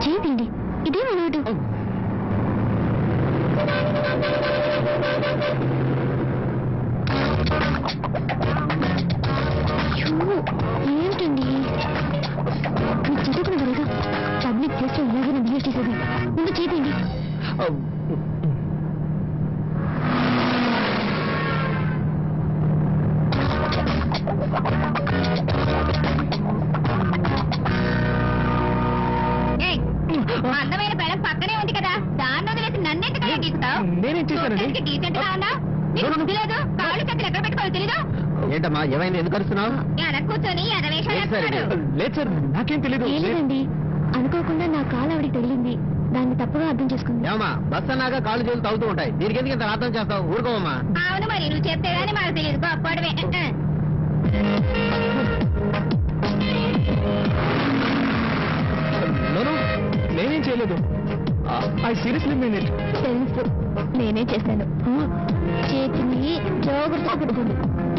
చేయండి ఇదే అలవాటు. ఏంటండి మీరు చదువుకున్న కదా పబ్లిక్ ప్లేస్ లో ఇలాగే బిహేవ్ చేసేది. ముందు చేయండి. అందమైన పెళ్ళం పక్కనే ఉంది కదా, దాన్ని వదిలేసి నన్నెందుకు గీస్తావు? నేనేం చేశానండి? డీసెంట్ గా ఉన్నా నీకు బుద్ధి లేదు. కాళ్ళు చేతులు ఎక్కడ పెట్టుకోవాలి తెలీదు. ఏంటమ్మా ఏమైంది? ఎందుకు అరుస్తున్నావు? ఎలా కూర్చొని లేదు సార్, నాకేం తెలీదు. లేదండి, అనుకోకుండా నా కాలు ఆవిడికి తగిలింది, దాన్ని తప్పుగా అర్థం చేసుకుంది. ఏమా బస్ అన్నాక కాళ్ళు చేతులు తగ్గుతూ ఉంటాయి, దీనికి ఎందుకు ఇంత అర్థం చేస్తావు? ఊరుకోవమ్మా. అవును మరి, నువ్వు చెప్తే గానీ మాకు తెలియదు. గొప్పడమే. నేనేం చేయలేదు. I seriously mean it. తెలుసు, నేనే చేశాను. చేతిని జాగ్రత్తగా పెట్టుకోండి,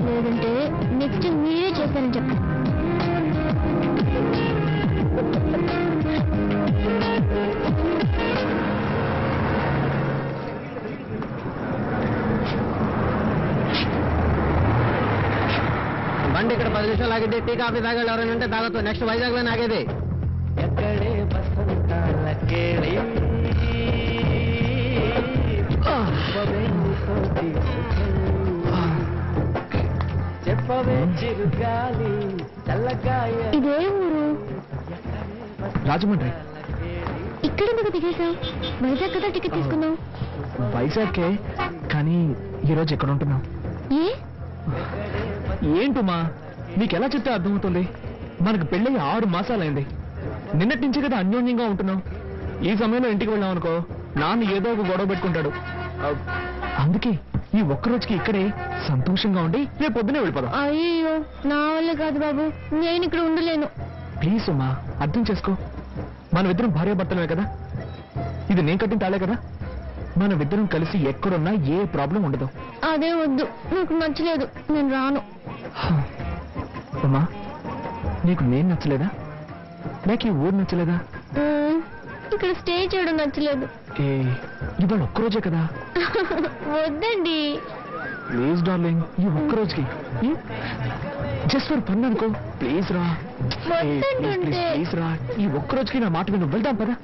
లేదంటే నెక్స్ట్ మీరే చేస్తానని చెప్పండి. బండి ఇక్కడ 10 నిమిషాలు ఆగింది. టీ కాఫీ తాగాలి ఎవరైనా ఉంటే తాగొచ్చు. నెక్స్ట్ వైజాగ్ లో ఆగేది. ఎక్కడే బస్సంతాలకేళి చెప్పవే చిరుగాలి చల్లగాయ. ఇదే ఊరు? రాజమండ్రి. ఇక్కడ ఎందుకు దిగేశావు? వైజాగ్ కదా టికెట్ తీసుకున్నావు. వైజాగ్కే, కానీ ఈరోజు ఎక్కడ ఉంటున్నావు? ఏ ఏంటుమా నీకెలా చెప్తే అర్థమవుతుంది? మనకు పెళ్ళి 6 మాసాలైంది. నిన్నటి నుంచి కదా అన్యోన్యంగా ఉంటున్నావు. ఈ సమయంలో ఇంటికి వెళ్ళాం అనుకో, నాన్న ఏదో ఒక గొడవ పెట్టుకుంటాడు. అందుకే ఈ ఒక్కరోజుకి ఇక్కడే సంతోషంగా ఉండి రేపు పొద్దునే వెళ్ళిపోదాం. అయ్యో, నా వల్ల కాదు బాబు, నేను ఇక్కడ ఉండలేను. ప్లీజ్ ఉమా, అర్థం చేసుకో. మనమిద్దరం భార్యాభర్తలమే కదా, ఇది నేను కట్టిన తాళే కదా. మనమిద్దరం కలిసి ఎక్కడున్నా ఏ ప్రాబ్లం ఉండదు. అదే వద్దు, నాకు నచ్చలేదు, నేను రాను. ఉమా, నీకు నేను నచ్చలేదా? నాకు ఈ ఊరు నచ్చలేదా? ఇక్కడ స్టే చేయడం నచ్చలేదు. ఇవాళ ఒక్కరోజే కదా. వద్దండి ప్లీజ్ డార్లింగ్, ఈ ఒక్కరోజుకి జస్ట్ ఫర్ ఫన్ అనుకో. ప్లీజ్ రా, ప్లీజ్ రా, ఈ ఒక్కరోజుకి నా మాట విను. వెళ్దాం పదా.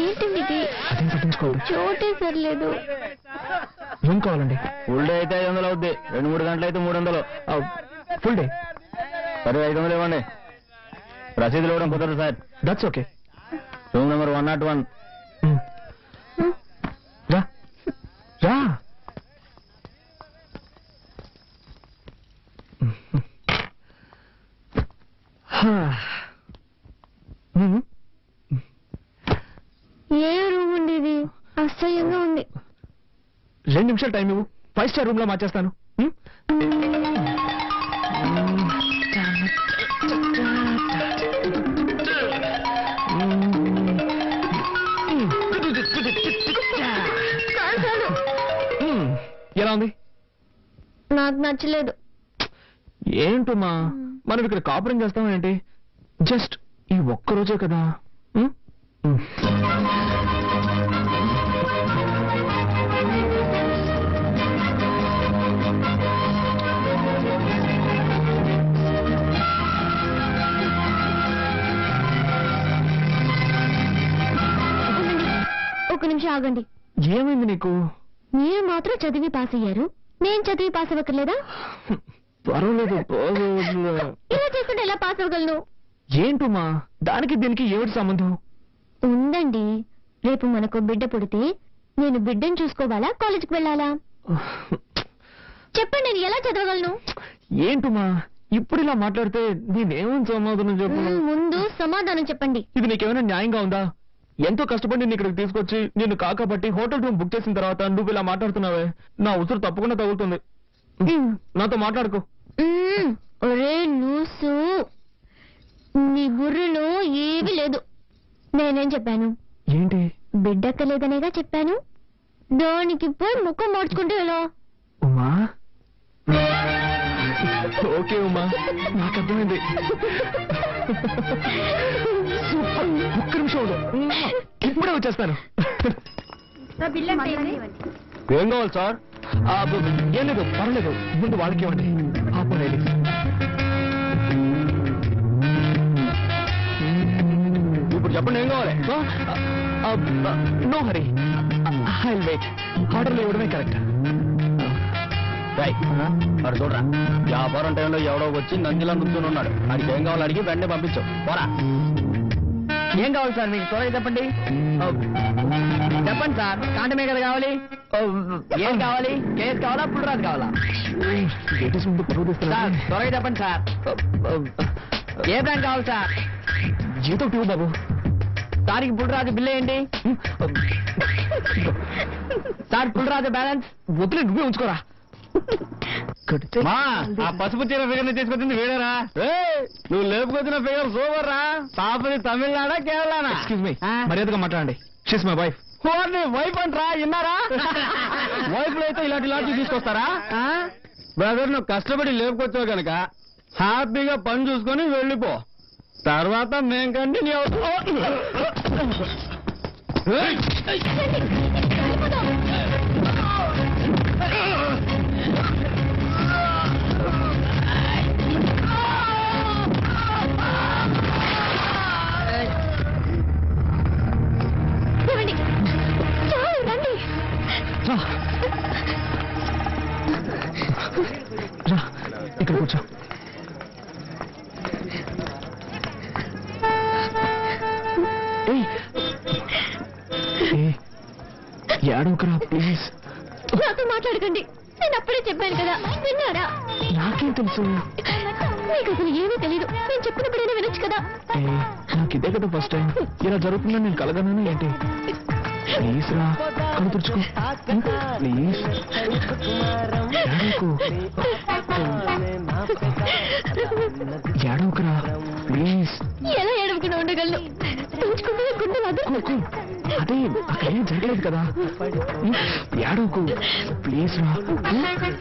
ఏంటండి అదేం పట్టించుకోవద్దు. చోటే సర్లేదు. ఏం కావాలండి? ఫుల్ డే అయితే 500 అవుద్ది, 2-3 గంటలు అయితే 300. ఫుల్ డే సరే 500 ఇవ్వండి. రసీదులు ఇవ్వడం కుదరదు sir. That's okay. Room number 101. రా రా. ఏ రూమ్ ఉంది ఇది? అసహ్యంగా ఉంది. 2 నిమిషాలు టైం ఇవ్వు, 5 స్టార్ రూమ్ లో మార్చేస్తాను. ఎలా ఉంది? నాకు నచ్చలేదు. ఏంటమ్మా, మనం ఇక్కడ కాపురం చేస్తాం ఏంటి? జస్ట్ ఈ ఒక్కరోజే కదా. ఒక నిమిషం ఆగండి. ఏమైంది నీకు? మీరు మాత్రం చదివి పాస్ అయ్యారు, నేను చదివి పాస్ అవ్వక్కర్లేదా? పర్వాలేదు. ఇలా చేసుకుంటే ఎలా పాస్ అవ్వగలను? ఏంటమ్మా, దానికి దీనికి ఏమిటి సంబంధం? ఉందండి. రేపు మనకు బిడ్డ పుడితే నేను బిడ్డను చూసుకోవాలా, కాలేజీకి వెళ్ళాలా? చెప్పండి, నేను ఎలా చదవగలను? ఏంటమ్మా ఇప్పుడు ఇలా మాట్లాడితే నేనేమని సమాధానం చెప్పు? ముందు సమాధానం చెప్పండి. ఇది నీకేమైనా న్యాయంగా ఉందా? ఎంతో కష్టపడి నేను ఇక్కడికి తీసుకొచ్చి నిన్ను కాకబట్టి హోటల్ రూమ్ బుక్ చేసిన తర్వాత నువ్వు ఇలా మాట్లాడుతున్నావే, నా ఉసురు తప్పకుండా తగులుతుంది. నాతో మాట్లాడుకో. ఒరే లూసు, నీ బుర్రలో ఏమీ లేదు. నేనేం చెప్పాను? ఏంటి? బిడ్డక్కలేదనేగా చెప్పాను. దానికి పోయి ముఖం మార్చుకుంటే ఎలా? ఉమా, ఓకే ఉమా, నాకు అర్థమైంది. ఒక్క నిమిషం ఉండు. ఇప్పుడే వచ్చేస్తాను. ఏం కావాలి సార్? ఏం లేదు, పర్లేదు, ముందు వాళ్ళకి ఇవ్వండి. ఆపలేదు. ఇప్పుడు చెప్పండి ఏం కావాలి? No hurry, I will wait. ఆర్డర్లు ఇవ్వడమే కరెక్ట్. మరి చూడరా, వ్యాపారం టైంలో ఎవడో వచ్చి నందిలా నుంచుని ఉన్నాడు. వాడికి ఏం కావాలో అడిగి వెంటనే పంపించు. పోరా. ఏం కావాలి సార్ మీకు? త్వరగా చెప్పండి. చెప్పండి సార్, కాంటమే కదా కావాలి. ఏం కావాలి? కేసు కావాలా, పుల్లరాజు కావాలా? లేటెస్ట్ ముందు పరువు సార్ తీస్తున్నా. త్వరగా చెప్పండి సార్. ఏ బ్రాండ్ కావాలి సార్? జీతం ఇవ్వు బాబు. సార్కి పుల్లరాజు బిల్ ఏంటి సార్? పుల్లరాజు బ్యాలెన్స్ వదిలే, నువ్వే ఉంచుకోరా. మా ఆ పసుపు చీర ఫిగర్ ని తీసుకొచ్చింది వీడరా? నువ్వు లేపుకొచ్చిన ఫిగర్ సూపర్ రా. పాపది తమిళనాడా కేరళనా? ఎక్స్క్యూజ్ మీ, మర్యాదగా మాట్లాడండి. She's my wife. వైఫ్ అంటరా? విన్నారా? వైఫ్ లో అయితే ఇలాంటి లాంటి తీసుకొస్తారా? బ్రదర్, నువ్వు కష్టపడి లేపుకొచ్చావు కనుక హ్యాపీగా పని చూసుకొని వెళ్ళిపో. తర్వాత మేం కంటిన్యూ ఏమండి? చాలు, రండి. రా రా, ఇక్కడ కూర్చో. ఏయ్, ఏడవకరా ప్లీజ్. నాతో మాట్లాడకండి. నేను అప్పుడే చెప్పాను కదా, విన్నారా? నాకేం తెలుసు? మీకు అసలు ఏమీ తెలీదు. నేను చెప్పినప్పుడైనా వినొచ్చు కదా. నాకు ఇదే కదా ఫస్ట్ టైం. ఇలా జరుగుతుందని నేను కలగను ఏంటి? ప్లీజ్ రా, కళ్ళు తుడుచుకో ప్లీజ్. ఏడవకరా ప్లీజ్. ఎలా ఏడవకుండా ఉండగలను? తుంచుకుంటే గుండెలు అదురుకుంటాయి. అదే, అక్కడ ఏం జరగలేదు కదా. ఏడవకు ప్లీజ్ రా.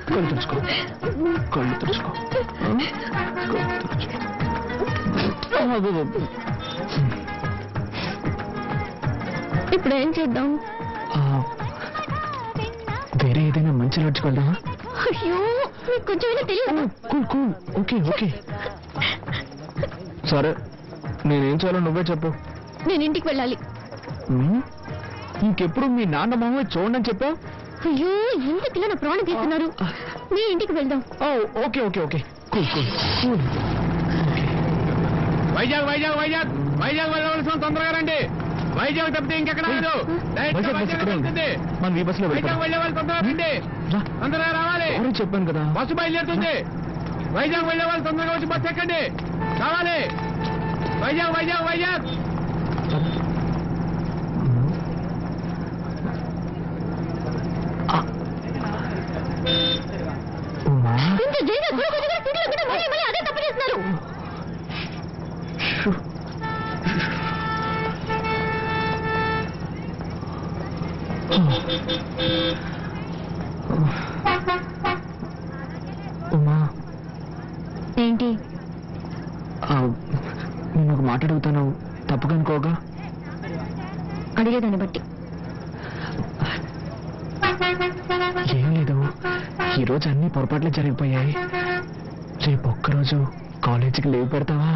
కళ్ళు తుడుచుకో, కళ్ళు తుడుచుకో, కళ్ళు తుడుచుకో. ఇప్పుడు ఏం చేద్దాం? వేరే ఏదైనా మంచి లాడ్జ్కి వెళ్దామా? అయ్యో, మీకు కొంచెమైనా తెలియదు. Cool cool, okay okay. సరే, నేనేం చేయాలో నువ్వే చెప్పు. నేను ఇంటికి వెళ్ళాలి. ఇంకెప్పుడు మీ నాన్న మామయ్య చూడండి చెప్పావు. అయ్యో, ఎందుకు ఇలా నా ప్రాణం తీస్తున్నారు? మీ ఇంటికి వెళ్దాం. Okay okay okay, cool cool cool. Vizag Vizag Vizag Vizag వెళ్ళవలసిన తొందరగా రండి. వైజాగ్ తప్పితే ఇంకెక్కడ లేదు. వైజాగ్ బస్ ఇక్కడే ఉంది. మనం ఈ బస్సులో వైజాగ్ వెళ్ళే వాళ్ళు తొందరగా రండి. తొందరగా రావాలి. చెప్పాను కదా, బస్సు బయలుదేరుతుంది. వైజాగ్ వెళ్ళే వాళ్ళు తొందరగా వచ్చి బస్సు ఎక్కండి. కావాలి. వైజాగ్ వైజాగ్ వైజాగ్. ఉమా, ఇంత జైగా గురుగురుగా సీట్లు ఎక్కడం మళ్ళీ మళ్ళీ అదే తప్పు చేస్తున్నారు. ఉమా, ఏంటి? నేను ఒక మాట అడుగుతాను, తప్పుగా అనుకోగా? అడిగేదాన్ని బట్టి. ఏం లేదు, ఈరోజు అన్ని పొరపాట్లే జరిగిపోయాయి. రేపు ఒక్కరోజు కాలేజీకి లీవ్ పెడతావా?